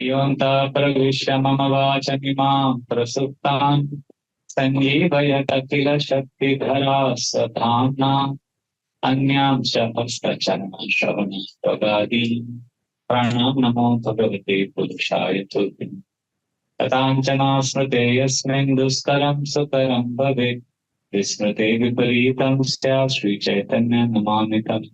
योऽन्तः प्रविश्य मम वाचमिमां प्रसुप्तान् सञ्जीवयत किल शक्तिधरा स्वधाम्ना अन्यांश्च हस्तचरणश्रवणत्वगादीन् प्राणान् नमो भगवते पुरुषाय तुभ्यम्। तथाञ्चना स्मृते यस्मिन् दुष्करं सुकरं भवेत् विस्मृते विपरीतं स्यात् श्रीचैतन्यं नमामितम्।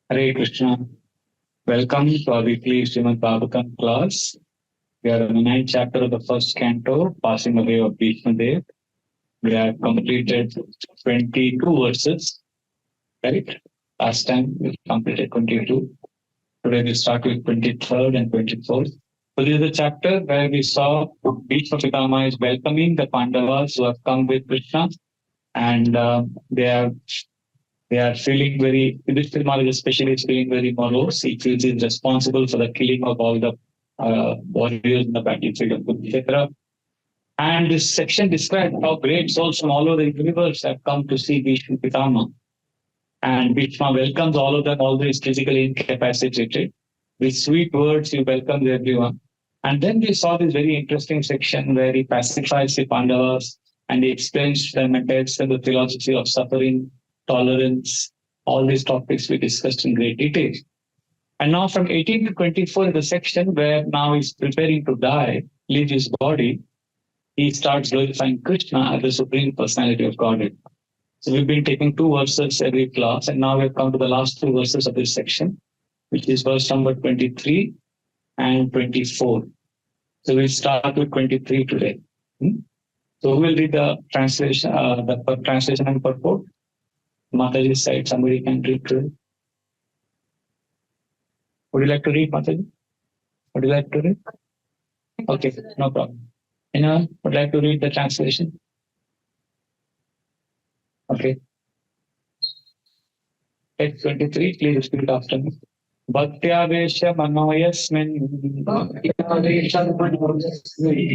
Hare Krishna. Welcome to our weekly Srimad Bhagavatam class. We are in the 9th chapter of the first canto, Passing Away of Bhishma Dev. We have completed 22 verses, right? Last time we completed 22. Today we start with 23rd and 24th. So this is the chapter where we saw Bhishma Pitama is welcoming the Pandavas who have come with Krishna, and they are feeling very, Yudhishthira Maharaj especially is feeling very morose. He feels he's responsible for the killing of all the warriors in the battlefield of Kurukshetra. And this section describes how great souls from all over the universe have come to see Bhishma Pitama. And Bhishma welcomes all of them, although he's physically incapacitated. With sweet words, he welcomes everyone. And then we saw this very interesting section where he pacifies the Pandavas and he explains to them and tells them the philosophy of suffering, tolerance, all these topics we discussed in great detail. And now from 18 to 24 is the section where now he's preparing to die, leave his body. He starts glorifying Krishna as the Supreme Personality of Godhead. So we've been taking 2 verses every class, and now we've come to the last 2 verses of this section, which is verse number 23 and 24. So we'll start with 23 today. So who will read the translation and purport? Mataji's side, somebody can read today. Would you like to read, Mataji? Would you like to read? Okay, no problem. Anyone would like to read the translation? Okay. Text 23, please repeat after me. Bhaktya mano yasmin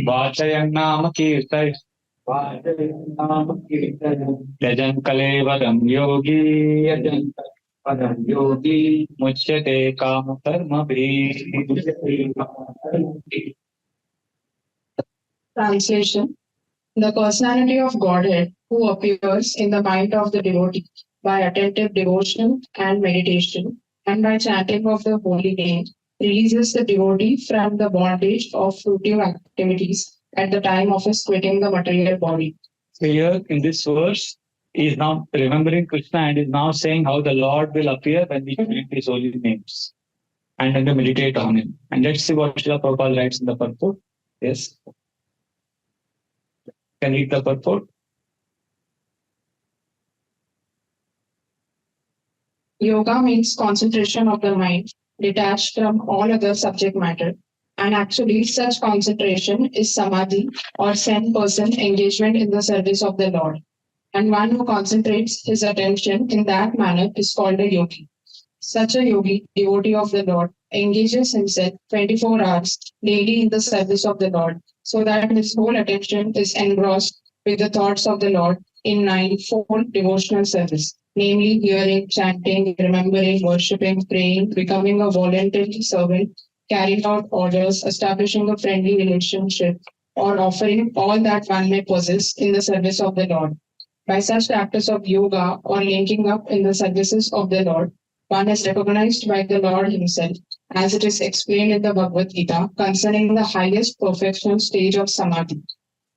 vachayan nama kirtai yajan kalevaram yogi muchyate kama karma bhi. Translation. The personality of Godhead who appears in the mind of the devotee by attentive devotion and meditation and by chanting of the holy name releases the devotee from the bondage of fruitive activities at the time of his quitting the material body. So here in this verse, he is now remembering Krishna and is now saying how the Lord will appear when we chant his holy names and then we meditate on him. And let's see what Srila Prabhupada writes in the purport. Yes. Can read the purport. Yoga means concentration of the mind, detached from all other subject matter. And actually, such concentration is samadhi or Zen-person engagement in the service of the Lord. And one who concentrates his attention in that manner is called a yogi. Such a yogi, devotee of the Lord, engages himself 24 hours daily in the service of the Lord, so that his whole attention is engrossed with the thoughts of the Lord in 9-fold devotional service, namely hearing, chanting, remembering, worshipping, praying, becoming a voluntary servant, carrying out orders, establishing a friendly relationship, or offering all that one may possess in the service of the Lord. By such practice of yoga or linking up in the services of the Lord, one is recognized by the Lord himself, as it is explained in the Bhagavad Gita concerning the highest perfectional stage of samadhi.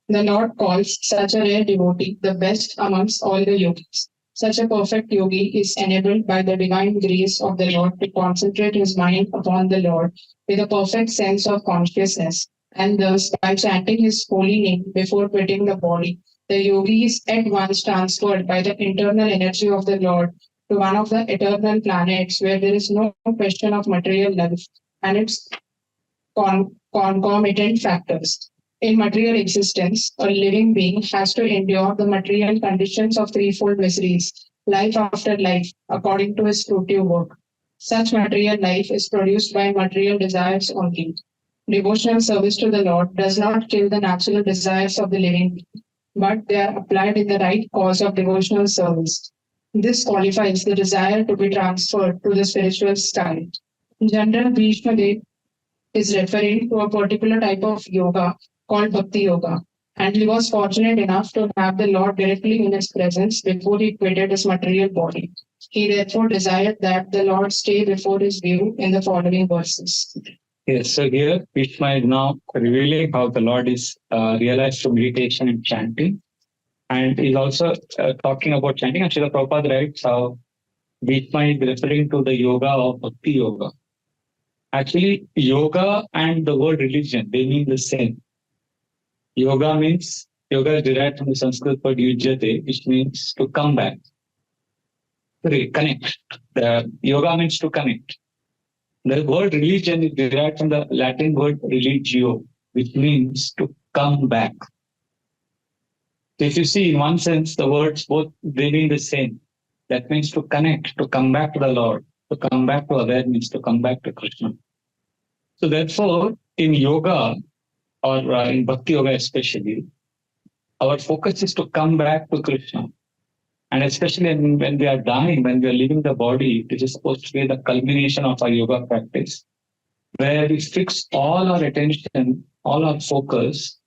The Lord calls such a rare devotee the best amongst all the yogis. Such a perfect yogi is enabled by the divine grace of the Lord to concentrate his mind upon the Lord with a perfect sense of consciousness, and thus by chanting his holy name before quitting the body, the yogi is at once transferred by the internal energy of the Lord to one of the eternal planets where there is no question of material life and its concomitant factors. In material existence, a living being has to endure the material conditions of threefold miseries, life after life, according to his fruitive work. Such material life is produced by material desires only. Devotional service to the Lord does not kill the natural desires of the living being. but they are applied in the right cause of devotional service. This qualifies the desire to be transferred to the spiritual style. General Bhishma Dev is referring to a particular type of yoga called Bhakti Yoga, and he was fortunate enough to have the Lord directly in his presence before he quitted his material body. He therefore desired that the Lord stay before his view in the following verses. Yes, so here Bhishma is now revealing how the Lord is realized through meditation and chanting. And he's also talking about chanting. And Srila Prabhupada writes how Bhishma is referring to the yoga of Bhakti Yoga. Actually, yoga and the word religion, they mean the same. Yoga is derived from the Sanskrit word yujyate, which means to come back, to connect. The yoga means to connect. The word religion is derived from the Latin word religio, which means to come back. So if you see, in one sense, the words both they mean the same. That means to connect, to come back to the Lord, to come back to awareness, to come back to Krishna. So therefore, in yoga, or in Bhakti Yoga especially, our focus is to come back to Krishna. And especially when we are dying, when we are leaving the body, this is supposed to be the culmination of our yoga practice, where we fix all our attention, all our focus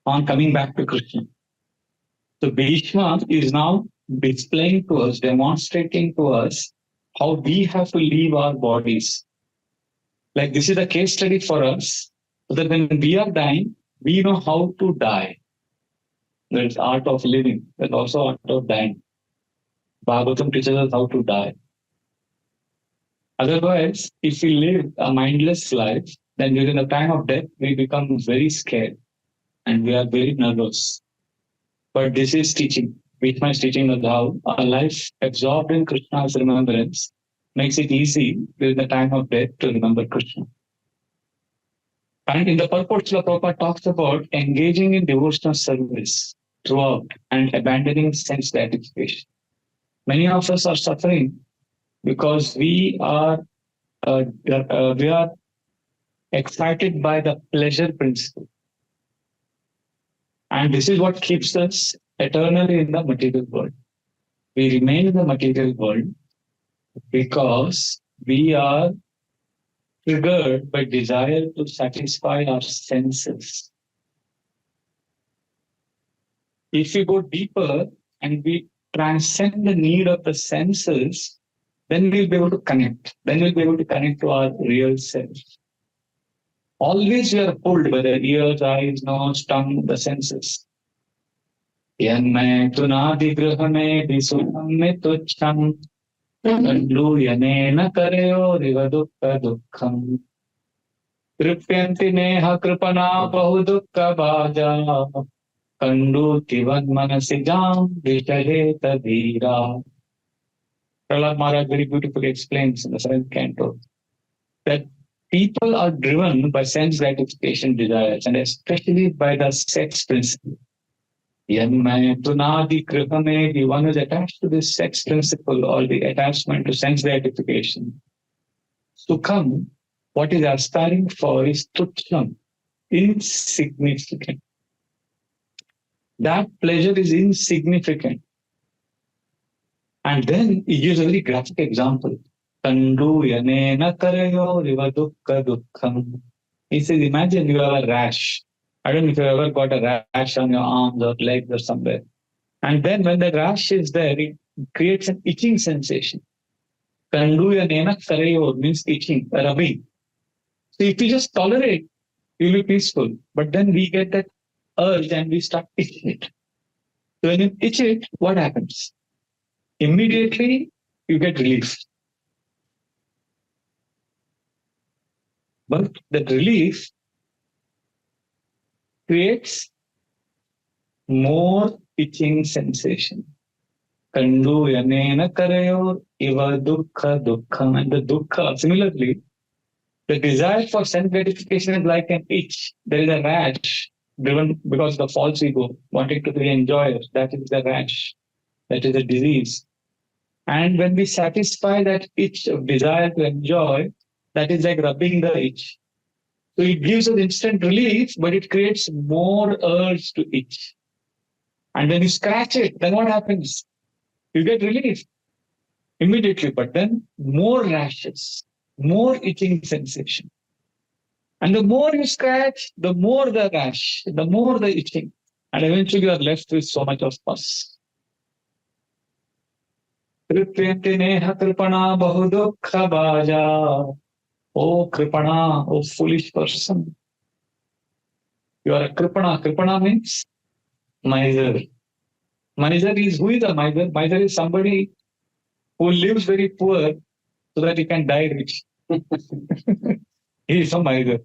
on coming back to Krishna. So Bhishma is now displaying to us, demonstrating to us how we have to leave our bodies. Like this is a case study for us, so that when we are dying, we know how to die. There's art of living, there's also art of dying. Bhagavatam teaches us how to die. Otherwise, if we live a mindless life, then during the time of death, we become very scared and we are very nervous. But this is teaching. Bhishma is teaching us how a life absorbed in Krishna's remembrance makes it easy during the time of death to remember Krishna. And in the purport, Srila Prabhupada talks about engaging in devotional service throughout and abandoning sense gratification. Many of us are suffering because we are excited by the pleasure principle. And this is what keeps us eternally in the material world. We remain in the material world because we are triggered by desire to satisfy our senses. If we go deeper and we transcend the need of the senses, then we'll be able to connect. Then we'll be able to connect to our real self. Always we are pulled by the ears, eyes, nose, tongue, the senses. Yanmay tunadi grahame visukham me tuchham kanduyanena kareo riva dukkha dukkham kripyanti neha kripana bahu dukkha bhaja kandu tivad manasijam vishaheta dhira. Prahlad Maharaj very beautifully explains in the 7th canto that people are driven by sense gratification desires, and especially by the sex principle. Yanmay tunadi kripame, the one who is attached to this sex principle or the attachment to sense gratification. Sukham, what is aspiring for is tuchham, insignificant. That pleasure is insignificant. And then he gives a very graphic example. Kandu yanena karayo riva dukkha dukkham. He says, imagine you have a rash. I don't know if you ever got a rash on your arms or legs or somewhere. And then when the rash is there, it creates an itching sensation. Kandu yanena karayo means itching, rubbing. So if you just tolerate, you'll be peaceful. But then we get that urge and we start itching it. So when you itch it, what happens? Immediately you get relief. But that relief creates more itching sensation. Kandu yanena karayor iva dukkha dukkham. And the dukkha, similarly, the desire for sense gratification is like an itch. There is a rash driven because of the false ego, wanting to be enjoyer. That is the rash. That is the disease. And when we satisfy that itch of desire to enjoy, that is like rubbing the itch. So it gives us instant relief, but it creates more urge to itch. and then you scratch it, then what happens? You get relief immediately, but then more rashes, more itching sensation. And the more you scratch, the more the rash, the more the itching. And eventually you are left with so much of pus. Kripana bahudukha bhaja. Oh kripana, oh foolish person. You are a kripana. Kripana means miser. Miser is, who is a miser? Miser is somebody who lives very poor so that he can die rich. He is a miser.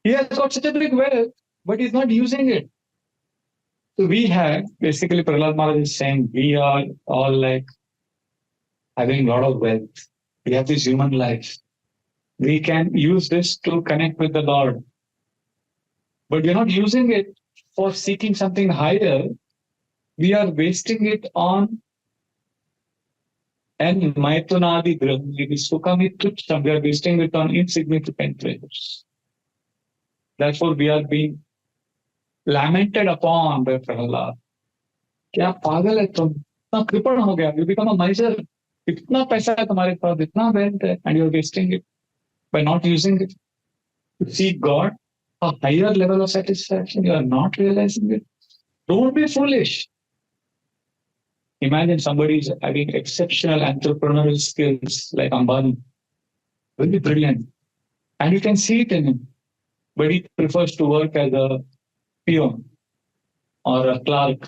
He has got such a big wealth, but he's not using it. So we have, basically Prahlad Maharaj is saying, we are all like having a lot of wealth. We have this human life. We can use this to connect with the Lord. But we're not using it for seeking something higher. We are wasting it on and Maitunadi Brahmi, Sukhamitucham. We are wasting it on insignificant pleasures. Therefore, we are being lamented upon by Prahlad. क्या पागल है तुम, इतना कृपण हो गया, you become a miser. इतना पैसा है तुम्हारे पास, इतना wealth है, and you're wasting it by not using it to seek God, a higher level of satisfaction. You are not realizing it. Don't be foolish. Imagine somebody is having exceptional entrepreneurial skills like Ambani, very brilliant, and you can see it in him, but he prefers to work as a peon or a clerk,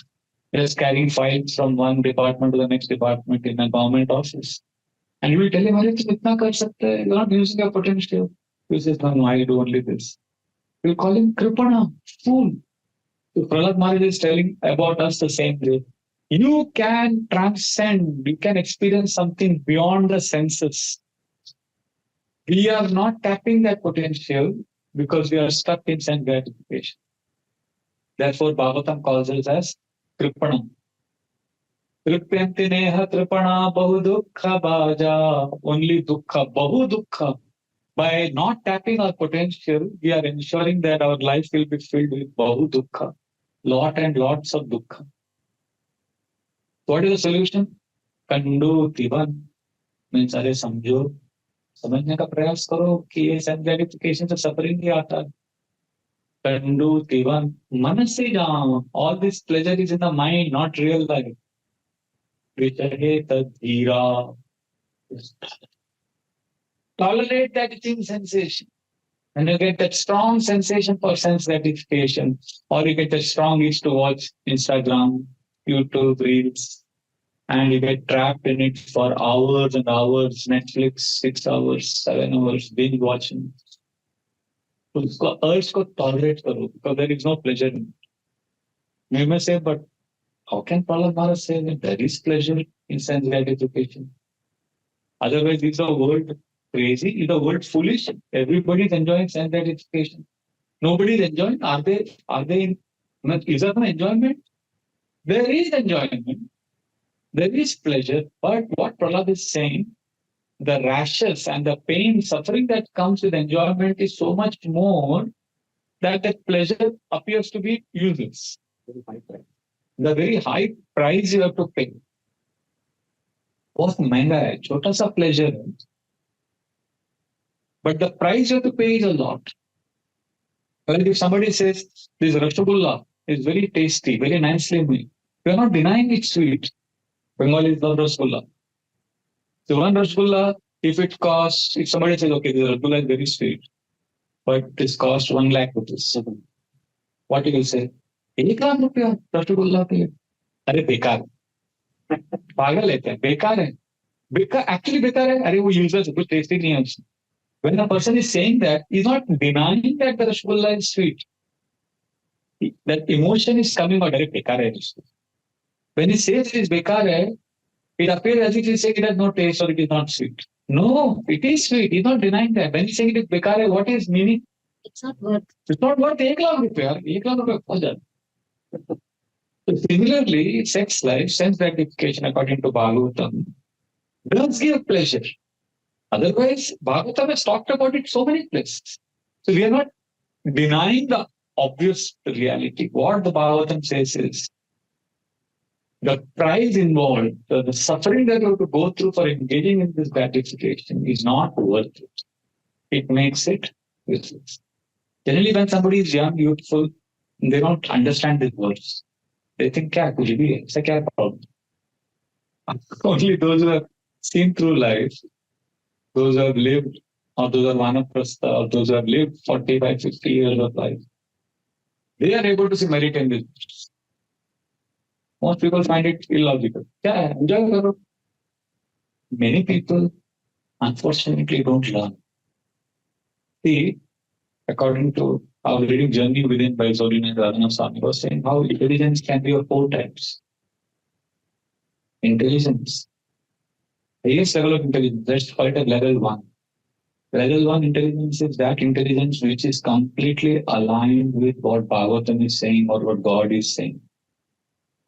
just carrying files from one department to the next department in a government office. And you will tell him, "Arey, tum itna kar sakte hai, you're not using your potential." He says, "No, I do only this." You call him Kripana, fool. So Prahlad Maharaj is telling about us the same way. You can transcend, you can experience something beyond the senses. We are not tapping that potential because we are stuck in sense gratification. Therefore, Bhagavatam calls us as Kripana. Kripyanti neha Kripana bahu dukkha bhaja. Only dukkha, bahu dukkha. By not tapping our potential, we are ensuring that our life will be filled with bahu dukkha, lot and lots of dukkha. What is the solution? Kandu Tivan means अरे समझो, समझने का प्रयास करो कि ये self gratification से suffering ही आता है. Kandu Tivan, मन से जाओ. All this pleasure is in the mind, not real life. Vichahe tadhira. Tolerate that itching sensation. And you get that strong sensation for sense gratification, or you get that strong itch to watch Instagram, YouTube, Reels, and you get trapped in it for hours and hours, Netflix, 6 hours, 7 hours, binge watching. So usko urge ko tolerate karo, because there is no pleasure in it. You may say, but how can Prahlad Maharaj say that there is pleasure in sense gratification? Otherwise, is the world crazy? Is the world foolish? Everybody is enjoying sense gratification. Nobody is enjoying. Are they in, is there no enjoyment? There is enjoyment. There is pleasure. But what Prahlad is saying, the rashes and the pain, suffering that comes with enjoyment is so much more that the pleasure appears to be useless. The very high price you have to pay. बहुत महंगा है, छोटा सा pleasure है. But the price you have to pay is a lot. Like if somebody says this rasgulla is very tasty, very nicely made, we are not denying it's sweet. Bengalis love rasgulla. So one rasgulla, if somebody says, okay, this rasgulla is very sweet, but this costs 1 lakh rupees. What do you say? 1 lakh rupees rasgulla के लिए. अरे बेकार, पागल है क्या? बेकार है. बेकार, actually बेकार है. अरे वो useless है, कुछ tasty नहीं है उसमें. When a person is saying that, he's not denying that the rasgulla is sweet. That emotion is coming out, अरे बेकार है. When he says it is bekar hai, it appears as if he is saying it has no taste or it is not sweet. No, it is sweet. He's not denying that. When he is saying it is bekar hai, what is meaning? It's not worth 1 lakh rupees. 1 lakh rupees ho jata. So similarly, sex life, sense gratification, according to Bhagavatam, does give pleasure. Otherwise, Bhagavatam has talked about it so many places. So we are not denying the obvious reality. What the Bhagavatam says is, The price involved, the suffering that you have to go through for engaging in this gratification is not worth it. It makes it useless. Generally, when somebody is young, youthful, they don't understand this words. They think, क्या कुछ भी है, ऐसा क्या problem? Only those who have seen through life, those who have lived, or those who are vanaprastha, or those who have lived 45, 50 years of life, they are able to see merit in this. Most people find it illogical. Yeah, enjoy karo. Many people, unfortunately, don't learn. See, according to our reading Journey Within by Zolina Radhana Swami was saying how intelligence can be of 4 types. Intelligence. Highest level of intelligence, that's called as level 1. Level 1 intelligence is that intelligence which is completely aligned with what Bhagavatam is saying or what God is saying.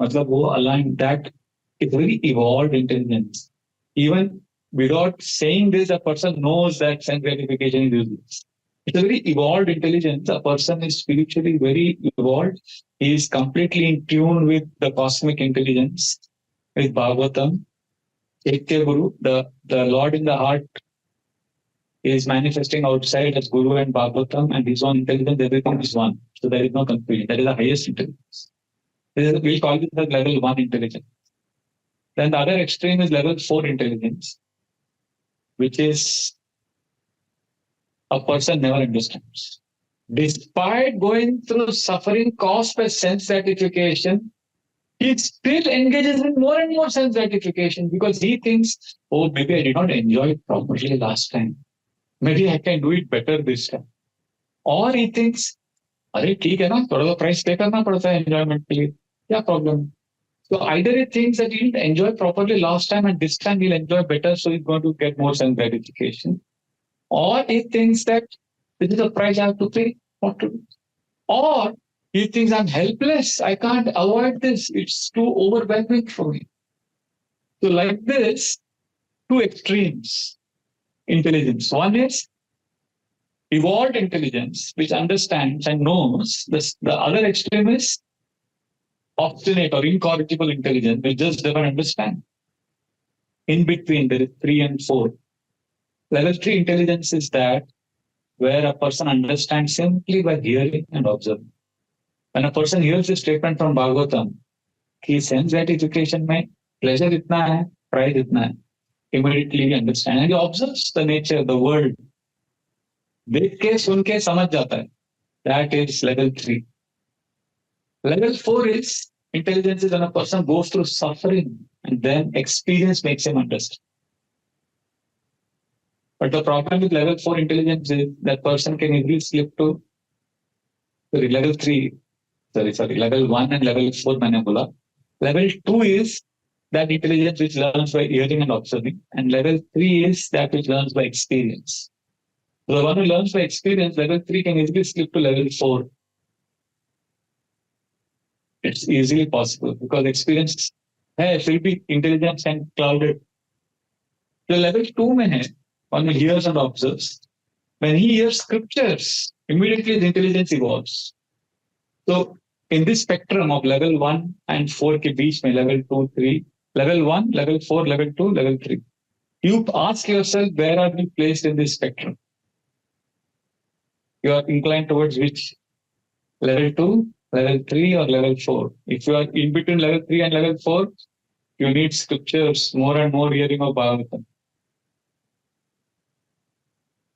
Matlab wo aligned, that is very evolved intelligence. Even without saying this, a person knows that sense gratification is useless. It's a very evolved intelligence. A person is spiritually very evolved. He is completely in tune with the cosmic intelligence, with Bhagavatam. Chaitya Guru, the Lord in the heart, is manifesting outside as Guru and Bhagavatam, and his own intelligence, everything is one. So there is no confusion. That is the highest intelligence. We call this as level 1 intelligence. Then the other extreme is level 4 intelligence, which is a person never understands. Despite going through suffering caused by sense gratification, he still engages in more and more sense gratification because he thinks, oh, maybe I did not enjoy it properly last time. Maybe I can do it better this time. Or he thinks, अरे ठीक है ना, थोड़ा तो price pay करना पड़ता है enjoyment के लिए, क्या problem? So either he thinks that he didn't enjoy properly last time and this time he'll enjoy better, so he's going to get more sense gratification. Or he thinks that this is a price I have to pay, what to do. Or he thinks I'm helpless, I can't avoid this, it's too overwhelming for me. So like this, 2 extremes intelligence. One is evolved intelligence, which understands and knows. The other extreme is obstinate or incorrigible intelligence, which just doesn't understand. In between, there is 3 and 4. Level 3 intelligence is that where a person understands simply by hearing and observing. When a person hears a statement from Bhagavatam, कि sense gratification में pleasure इतना है, pride इतना है, immediately he understands and he observes the nature, the world. देख के सुन के समझ जाता है. That is level 3. Level 4 is intelligence is when a person goes through suffering and then experience makes him understand. But the problem with level 4 intelligence is that person can easily slip to level 3. Level 1 and level 4 मैंने बोला. Level 2 is that intelligence which learns by hearing and observing, and level 3 is that which learns by experience. So the one who learns by experience, level 3 can easily slip to level 4. It's easily possible because experience will be intelligence and clouded. So level 2 में है, one who hears and observes. When he hears scriptures, immediately the intelligence evolves. So in this spectrum of level 1 and 4 के बीच में level 2, 3, level 1, level 4, level 2, level 3. You ask yourself, where are you placed in this spectrum? You are inclined towards which? Level 2, level 3 or level 4? If you are in between level 3 and level 4, you need scriptures, more and more hearing of Bhagavatam.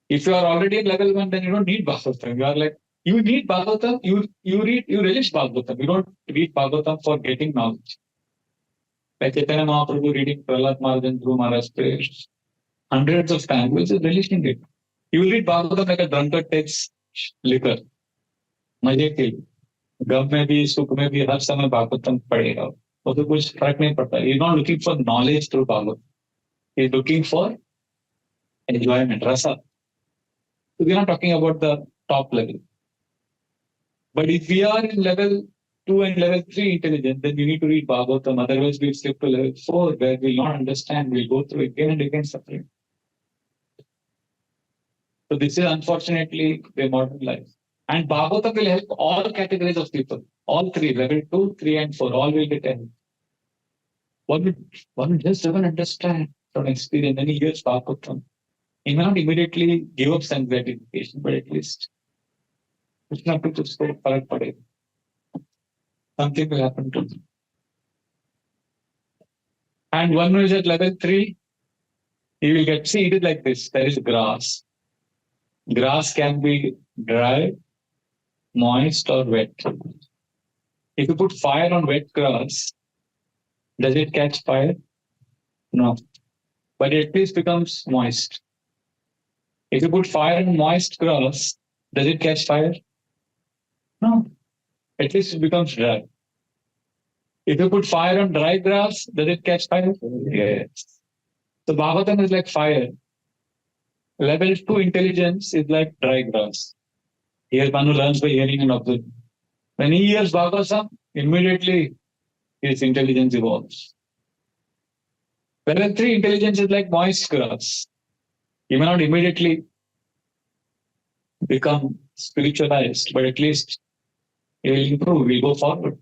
If you are already in level 1, then you don't need Bhagavatam. You are like, you need Bhagavatam, you relish Bhagavatam. You don't read Bhagavatam for getting knowledge. Like Chaitanya Mahaprabhu reading Prahlad Maharaj and Dhruv Maharaj prayers hundreds of times, which is relishing it. You will read Bhagavatam like a drunkard takes liquor. मजे के लिए गम में भी सुख में भी हर समय भागवतम पढ़ेगा वो तो कुछ फर्क नहीं पड़ता. He is not looking for knowledge through Bhagavatam. He is looking for enjoyment, rasa. So we are not talking about the top level. But if we are in level 2 and level 3 intelligence, then we need to read Bhagavatam. Otherwise, we'll slip to level 4, where we'll not understand. We'll go through again and again suffering. So this is unfortunately the modern life. And Bhagavatam will help all categories of people. All 3, level 2, 3 and 4, all will get help. one just doesn't understand from experience. Many years Bhagavatam, he may not immediately give up sense gratification, but at least it's not to just go farak pade. Something will happen to them. And one who is at level 3, he will get, see, it is like this. There is grass. Grass can be dry, moist, or wet. If you put fire on wet grass, does it catch fire? No. But it at least becomes moist. If you put fire on moist grass, does it catch fire? No. At least it becomes dry. If you put fire on dry grass, does it catch fire? Yes. So Bhagavatam is like fire. Level 2 intelligence is like dry grass. Here Manu learns by hearing and observing. When he hears Bhagavatam, immediately his intelligence evolves. Level 3 intelligence is like moist grass. You may not immediately become spiritualized, but at least you will improve, will go forward.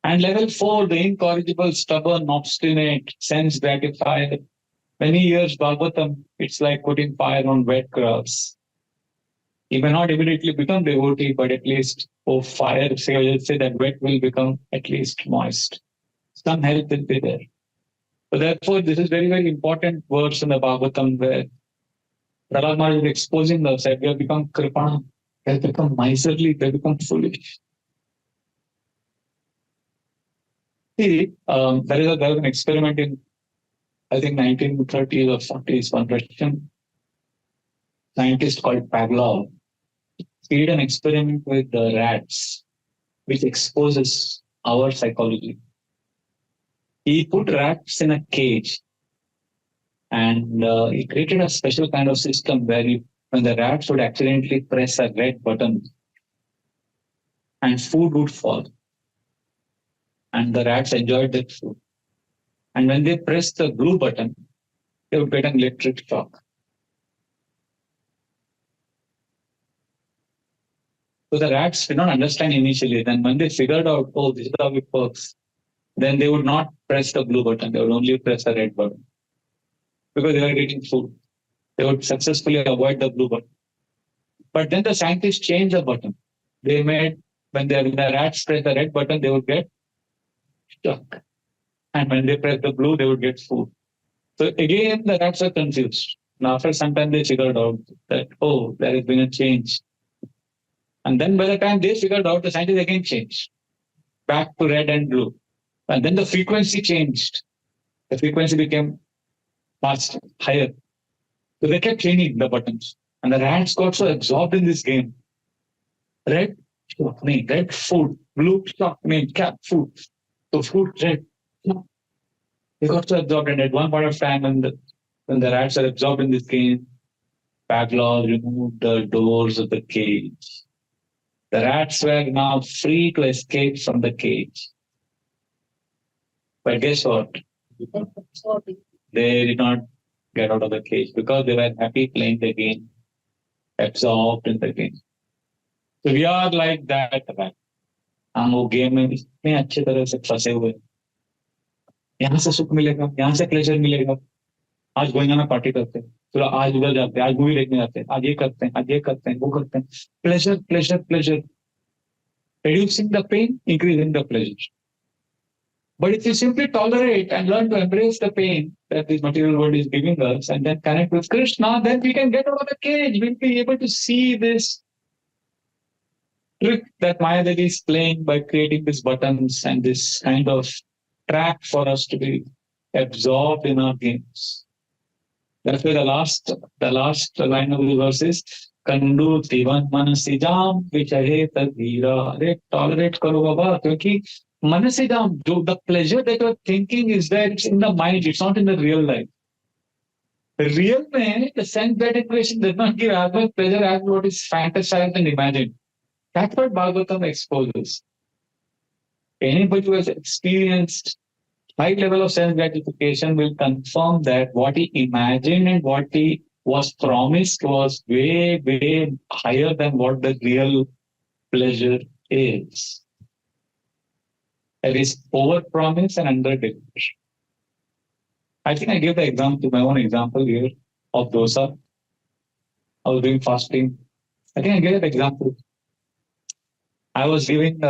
And level 4, the incorrigible, stubborn, obstinate, sense gratified. When he hears Bhagavatam, it's like putting fire on wet grass. He may not immediately become devotee, but at least, fire, say that wet will become at least moist. Some help will be there. So therefore, this is very, very important verse in the Bhagavatam where Prahlad Maharaj is exposing us that we have become kripana, we have become miserly, we have become foolish. See, there was an experiment in, I think, 1930s or 40s, one Russian scientist called Pavlov. He did an experiment with the rats, which exposes our psychology. He put rats in a cage and he created a special kind of system where when the rats would accidentally press a red button and food would fall. And the rats enjoyed that food. And when they pressed the blue button, they would get an electric shock. So the rats did not understand initially. Then when they figured out, this is how it works, then they would not press the blue button. They would only press the red button. Because they were getting food. They would successfully avoid the blue button. But then the scientists changed the button. They made, when the rats press the red button, they would get stuck. And when they press the blue, they would get food. So again, the rats are confused. Now after some time, they figured out that, there has been a change. And then by the time they figured out, the scientists again changed. Back to red and blue. And then the frequency changed. The frequency became faster, higher. So they kept changing the buttons. And the rats got so absorbed in this game. Red, shock me, red food. Blue, shock me, cat food. So food, red. They got so absorbed. And at one point of time, when the rats are absorbed in this game, Pavlov removed the doors of the cage. The rats were now free to escape from the cage. But guess what? They did not get out of the cage because they were happy playing the game, absorbed in the game. So we are like that. हम वो game में इतने अच्छे तरह से फंसे हुए, यहाँ से सुख मिलेगा, यहाँ से प्लेजर मिलेगा, आज गोइंगा में पार्टी करते हैं, चलो आज उधर जाते हैं, आज मूवी देखने जाते हैं, आज ये करते हैं, आज ये करते हैं, वो करते हैं, pleasure pleasure pleasure, reducing the pain, increasing the pleasure. But if you simply tolerate and learn to embrace the pain that this material world is giving us and then connect with Krishna, then we can get out of the cage. We'll be able to see this trick that Maya Devi is playing by creating these buttons and this kind of trap for us to be absorbed in our games. That's why the last line of the verse is Kandu Tivan Manasijam Vichaheta Dhira. Tolerate Karo Baba, because Manasijam, the pleasure that you're thinking is there, it's in the mind, it's not in the real life. The real man, the sense gratification does not give as much pleasure as what is fantasized and imagined. That's what Bhagavatam exposes. Anybody who has experienced high level of sense gratification will confirm that what he imagined and what he was promised was way, way higher than what the real pleasure is. There is over promise and under deliver. I think I gave the example, my own example here of dosa. I was doing fasting. I think I gave an example. I was doing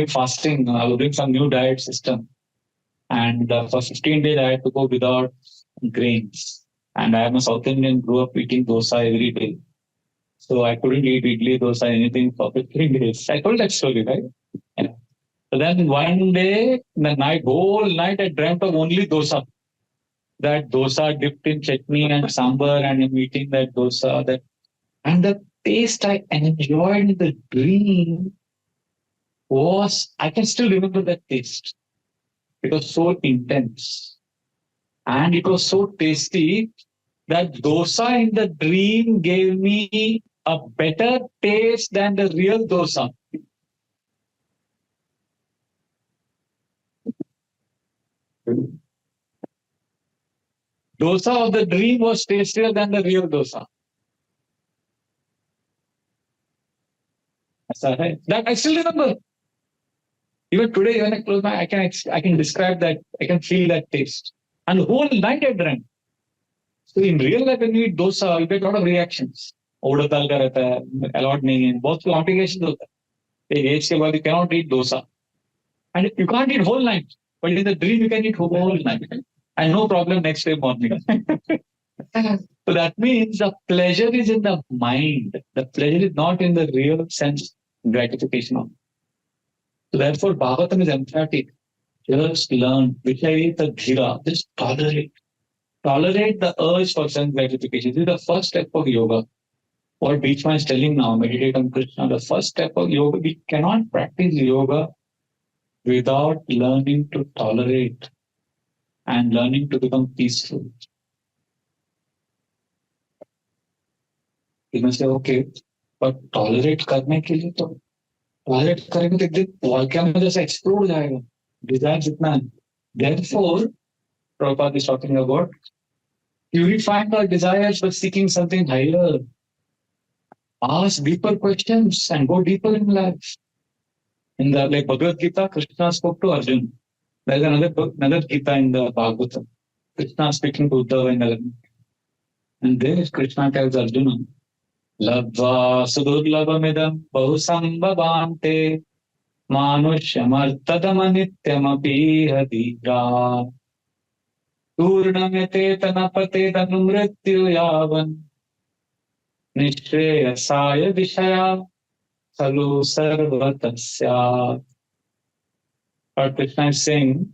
fasting. I was doing some new diet system. And for 15 days, I had to go without grains. And I am a South Indian, grew up eating dosa every day. So I couldn't eat idli, dosa, anything for 15 days. I told that story, right? Yeah. So then one day, whole night, I dreamt of only dosa. That dosa dipped in chutney and sambar, and I'm eating that dosa. And the taste I enjoyed in the dream was, I can still remember that taste. It was so intense. And it was so tasty that dosa in the dream gave me a better taste than the real dosa. Dosa of the dream was tastier than the real dosa. That I still remember. Even today, when I close my eyes, I can describe that. I can feel that taste. And the whole night I drank. So in real life, when you eat dosa, you get a lot of reactions. उड़द का रहता है, allowed नहीं है, बहुत complications होता है. एक age के बाद you cannot eat dosa, and you can't eat whole night. But in the dream, you can eat whole night, and no problem next day morning. So that means the pleasure is in the mind. The pleasure is not in the real sense gratification of. So therefore, Bhagavatam is emphatic. Just learn, Vishayita Dhira, just tolerate. Tolerate the urge for sense gratification. This is the first step of yoga. What Bhishma is telling now, meditate on Krishna. The first step of yoga, we cannot practice yoga without learning to tolerate and learning to become peaceful. You must say, okay, but tolerate करने के लिए तो tolerate करेंगे तो एक दिन volcano में जैसे explode हो जाएगा. Desire जितना है. Therefore, Prabhupada is talking about purifying our desires by seeking something higher. Ask deeper questions and go deeper in life. In the like Bhagavad Gita, Krishna spoke to Arjuna. There is another book, another Gita in the Bhagavatam. Krishna speaking to Uddhava in Arjuna. And there Krishna tells Arjuna, Labdva sudurlabhamidam bahusambhavante manushyamartadamanityamapi hadira turnamete tanapate tanumrityu yavan nishreyasaya vishaya salu sarvatasya. Or Krishna is saying,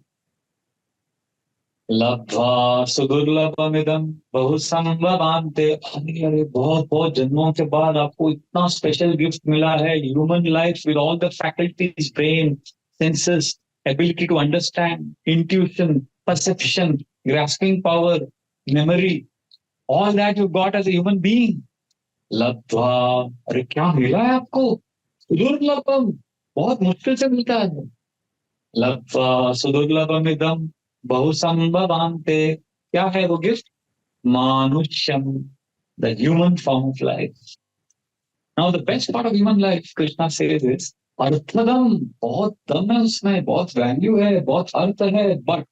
लब्ध्वा सुदुर्लभमिदं बहुसंभवान्ते. अरे बहुत बहुत जन्मों के बाद आपको इतना special gift मिला है. Human life with all the faculties, brain, senses, ability to understand, intuition, perception, grasping power, memory, all that you got as a human being. लब्ध्वा, अरे क्या मिला है आपको? सुदुर्लभम, बहुत मुश्किल से मिलता है. लब्ध्वा सुदुर्लभमिदं बहुसंभवान्ते, क्या है वो gift? मानुष्यम, the human form of life. Now the best part of human life, Krishna says is, अर्थदम, बहुत दम है उसमें, बहुत वैल्यू है, बहुत अर्थ है, but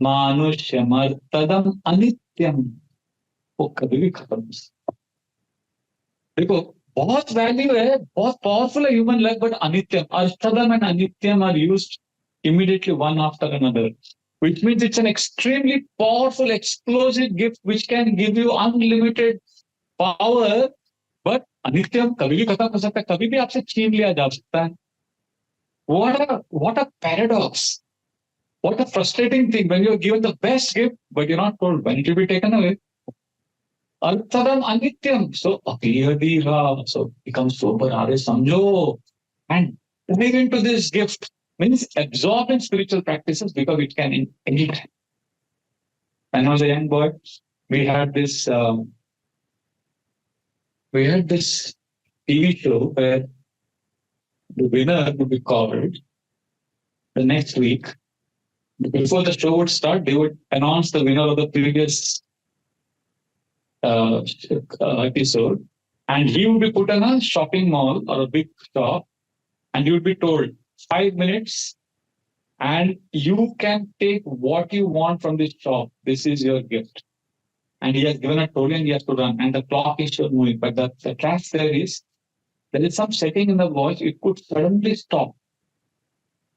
मानुष्यम अर्थदम अनित्यम, वो कभी भी खत्म नहीं. देखो, बहुत वैल्यू है, बहुत पावरफुल है ह्यूमन लाइफ, बट अनित्यम. अर्थदम एंड अनित्यम are used immediately one after another, which means it's an extremely powerful, explosive gift which can give you unlimited power, but अनित्यम, कभी भी खत्म हो सकता है, कभी भी आपसे छीन लिया जा सकता है. What a paradox. What a frustrating thing when you're given the best gift, but you're not told when it will be taken away. Arthadam anityam. So apiyadira. So become sober, are samjo, and dive into this gift. Means absorb in spiritual practices because it can in any time. When I was a young boy, we had this TV show where the winner would be called the next week. Before the show would start, they would announce the winner of the previous episode, and he would be put in a shopping mall or a big shop, and he would be told 5 minutes and you can take what you want from this shop. This is your gift. And he has given a trolley and he has to run, and the clock is still moving. But the catch there is some setting in the watch, it could suddenly stop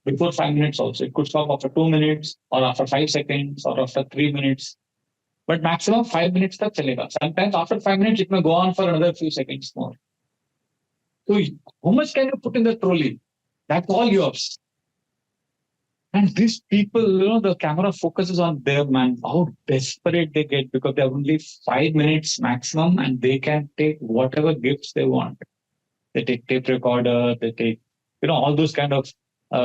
before 5 minutes also. It could stop after 2 minutes, or after 5 seconds, or after 3 minutes. But maximum 5 minutes tak chalega. Sometimes after 5 minutes, it may go on for another few seconds more. So how much can you put in the trolley? That's all yours. And these people, the camera focuses on them and how desperate they get because they have only 5 minutes maximum and they can take whatever gifts they want. They take tape recorder, they take, all those kind of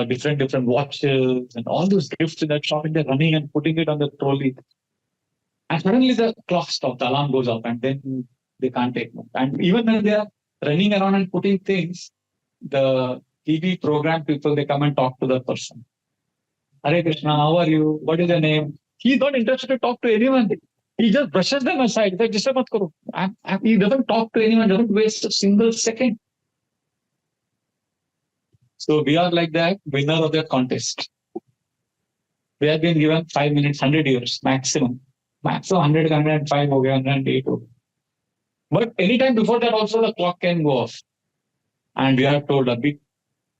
different watches and all those gifts in that shop, and they're running and putting it on the trolley. And suddenly the clock stops, the alarm goes off, and then they can't take more. And even when they are running around and putting things, the TV program people, they come and talk to the person. Hare Krishna, how are you? What is your name? He's not interested to talk to anyone. He just brushes them aside. He doesn't talk to anyone, doesn't waste a single second. So we are like that winner of the contest. We have been given 5 minutes, 100 years maximum. Maximum 100, 105, 108. But anytime before that also the clock can go off. And we are told, Abhi,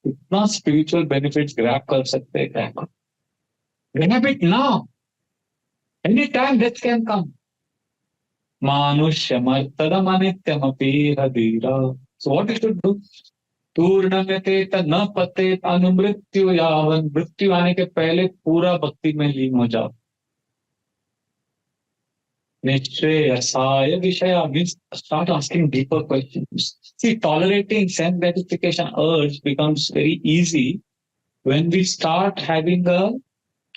itna spiritual benefits grab kar sakte hai. Grab it now. Anytime death can come. Manushya martada manityam api hadira. So what we should do? पूर्णम्यते न पते अनुमृत्यु यावन मृत्यु आने के पहले पूरा भक्ति में लीन हो जाओ. Nishreyasaaya Vishaya means start asking deeper questions. See, tolerating sense gratification urge becomes very easy when we start having a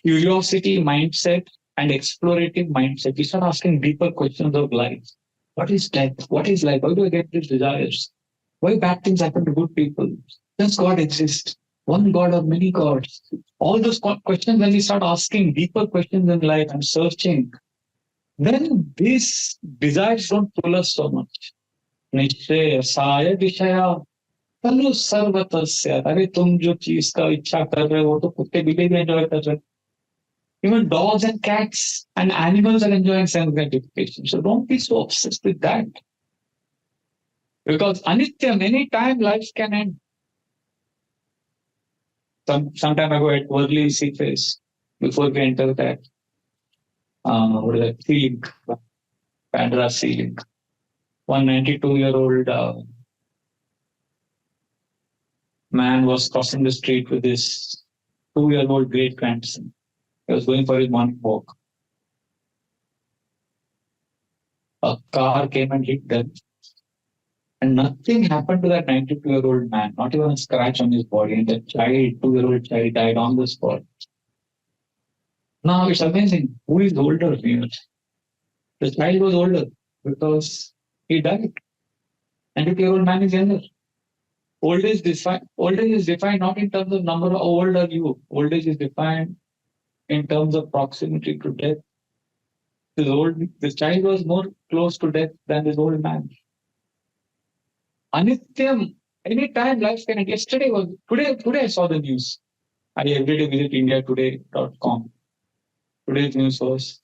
curiosity mindset and explorative mindset. We start asking deeper questions of life. What is death? What is life? How do I get these desires? Why bad things happen to good people? Does God exist? One God or many gods? All those questions, when we start asking deeper questions in life and searching, then these desires don't pull us so much. Nishreyasaaya Vishaya Kalu Sarvatasya. Arey tum jo cheez ka ichha kar rahe ho, wo to kutte bile bhi enjoy kar rahe. Even dogs and cats and animals are enjoying sense gratification. So don't be so obsessed with that. Because anityam, any time life can end. Some time ago at Worldly Sea Face, before we enter that, what is that, Sea Link, Pandra Sea Link, 192-year-old man was crossing the street with his 2-year-old great grandson. He was going for his morning walk. A car came and hit them. And nothing happened to that 92-year-old man, not even a scratch on his body. And the child, 2-year-old child, died on the spot. Now it's amazing. Who is older here? The child was older because he died. 92-year-old man is younger. Old age is defined not in terms of number of how old are you. Old age is defined in terms of proximity to death. This child was more close to death than this old man. Anityam, anytime life can end. Today I saw the news. I every day visit indiatoday.com. Today's news was